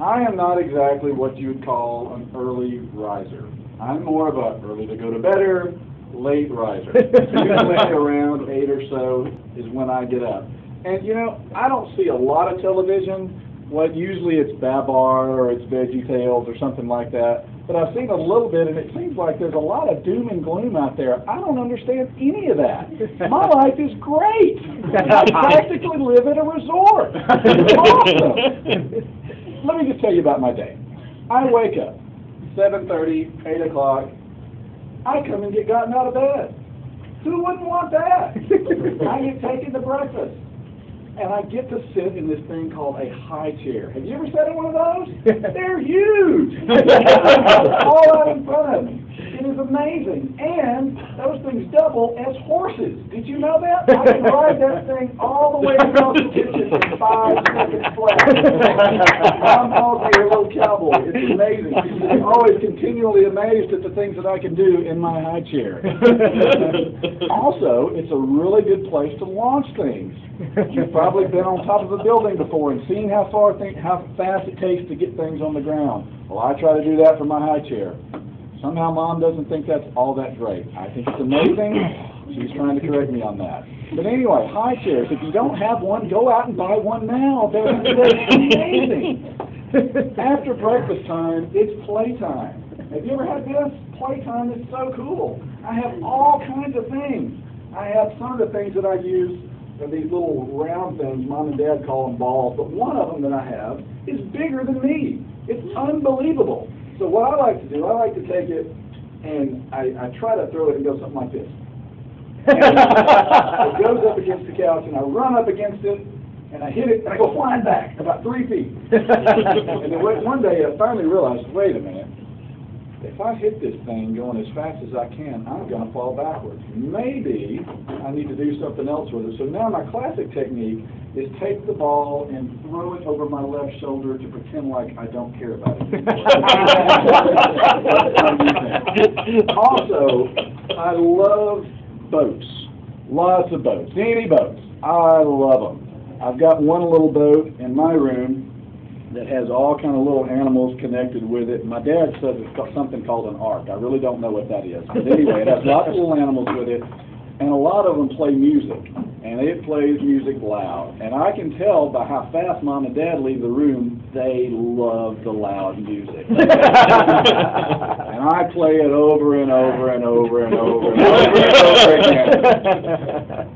I am not exactly what you would call an early riser. I'm more of a early to go to bedder, late riser. Usually around 8 or so is when I get up. And you know, I don't see a lot of television. Usually it's Babar or it's Veggie Tales or something like that. But I've seen a little bit, and it seems like there's a lot of doom and gloom out there. I don't understand any of that. My life is great. I practically live at a resort. It's awesome. Let me just tell you about my day. I wake up, 7:30, 8 o'clock. I come and get gotten out of bed. Who wouldn't want that? I get taken to breakfast. And I get to sit in this thing called a high chair. Have you ever sat in one of those? They're huge. All out in front of me. It is amazing. And those things double as horses. Did you know that? I can ride that thing all the way across the kitchen in 5 seconds flat. I'm also a little cowboy. It's amazing. I'm always continually amazed at the things that I can do in my high chair. Also, it's a really good place to launch things. You've probably been on top of a building before and seen how fast it takes to get things on the ground. Well, I try to do that from my high chair. Somehow Mom doesn't think that's all that great. I think it's amazing. She's trying to correct me on that. But anyway, high chairs, if you don't have one, go out and buy one now. They're amazing. After breakfast time, it's playtime. Have you ever had this? Playtime is so cool. I have all kinds of things. I have some of the things that I use. They're these little round things, Mom and Dad call them balls, but one of them that I have is bigger than me. It's unbelievable. So what I like to do, I like to take it and I try to throw it and go something like this. And it goes up against the couch and I run up against it and I hit it and I go flying back about 3 feet. And then one day I finally realized, wait a minute. If I hit this thing going as fast as I can, I'm going to fall backwards. Maybe I need to do something else with it. So now my classic technique is take the ball and throw it over my left shoulder to pretend like I don't care about it anymore. Also, I love boats. Lots of boats. Any boats. I love them. I've got one little boat in my room that has all kind of little animals connected with it. My dad says it's got something called an ark. I really don't know what that is. But anyway, it has lots of little animals with it, and a lot of them play music, and it plays music loud. And I can tell by how fast Mom and Dad leave the room, they love the loud music. And I play it over and over and over and over and over and over again.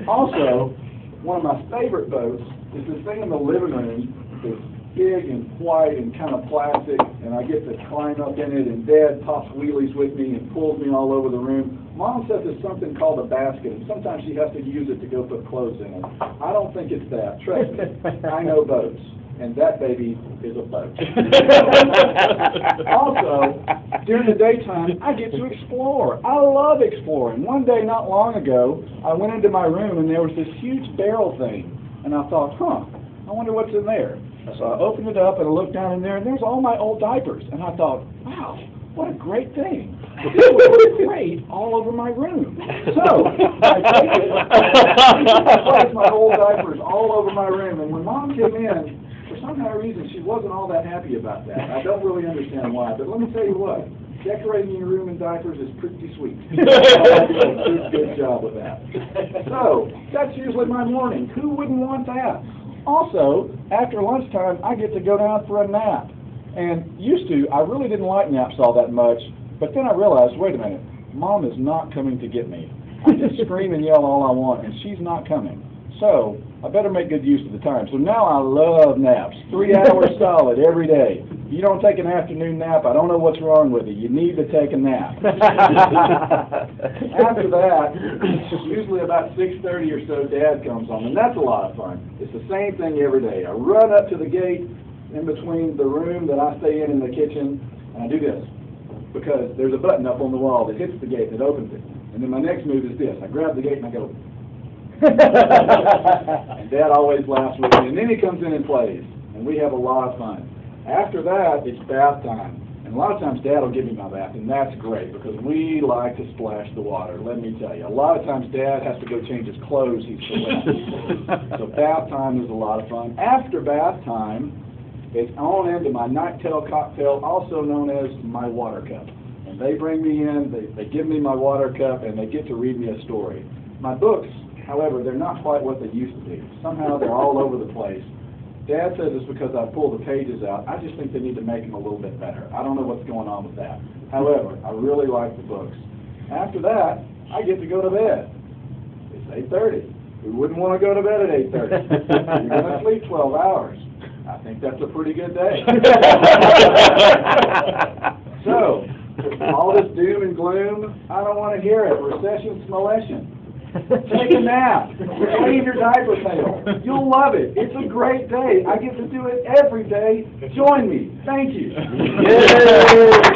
Also, one of my favorite boats is this thing in the living room that's big and white and kind of plastic, and I get to climb up in it, and Dad pops wheelies with me and pulls me all over the room. Mom says it's something called a basket, and sometimes she has to use it to go put clothes in it. I don't think it's that. Trust me, I know boats, and that baby is a boat. Also, during the daytime, I get to explore. I love exploring. One day, not long ago, I went into my room, and there was this huge barrel thing, and I thought, I wonder what's in there. So I opened it up and I looked down in there, and there's all my old diapers. And I thought, wow, what a great thing. This would look great all over my room. So I take it, I place my old diapers all over my room. And when Mom came in, for some kind of reason, she wasn't all that happy about that. I don't really understand why, but let me tell you what. Decorating your room in diapers is pretty sweet. I do a good job with that. So that's usually my morning. Who wouldn't want that? Also, after lunchtime, I get to go down for a nap. And I really didn't like naps all that much, but then I realized, wait a minute, Mom is not coming to get me. I can scream and yell all I want, and she's not coming. So I better make good use of the time. So now I love naps, 3 hours solid every day. If you don't take an afternoon nap, I don't know what's wrong with you. You need to take a nap. After that, usually about 6:30 or so, Dad comes home, and that's a lot of fun. It's the same thing every day. I run up to the gate in between the room that I stay in the kitchen, and I do this, because there's a button up on the wall that hits the gate and it opens it. And then my next move is this. I grab the gate and I go, and Dad always laughs with me, and then he comes in and plays, and we have a lot of fun. After that, it's bath time, and a lot of times Dad will give me my bath, and that's great because we like to splash the water, let me tell you. A lot of times Dad has to go change his clothes, he's so wet. So bath time is a lot of fun. After bath time, It's on into my nighttail cocktail, also known as my water cup. And they bring me in, they give me my water cup, and they get to read me a story. My books, however, they're not quite what they used to be. Somehow they're all over the place. Dad says it's because I pull the pages out. I just think they need to make them a little bit better. I don't know what's going on with that. However, I really like the books. After that, I get to go to bed. It's 8:30. We wouldn't want to go to bed at 8:30. You're going to sleep 12 hours. I think that's a pretty good day. So, all this doom and gloom, I don't want to hear it. Recession, smolession. Take a nap. Leave your diaper tail. You'll love it. It's a great day. I get to do it every day. Join me. Thank you. Yay!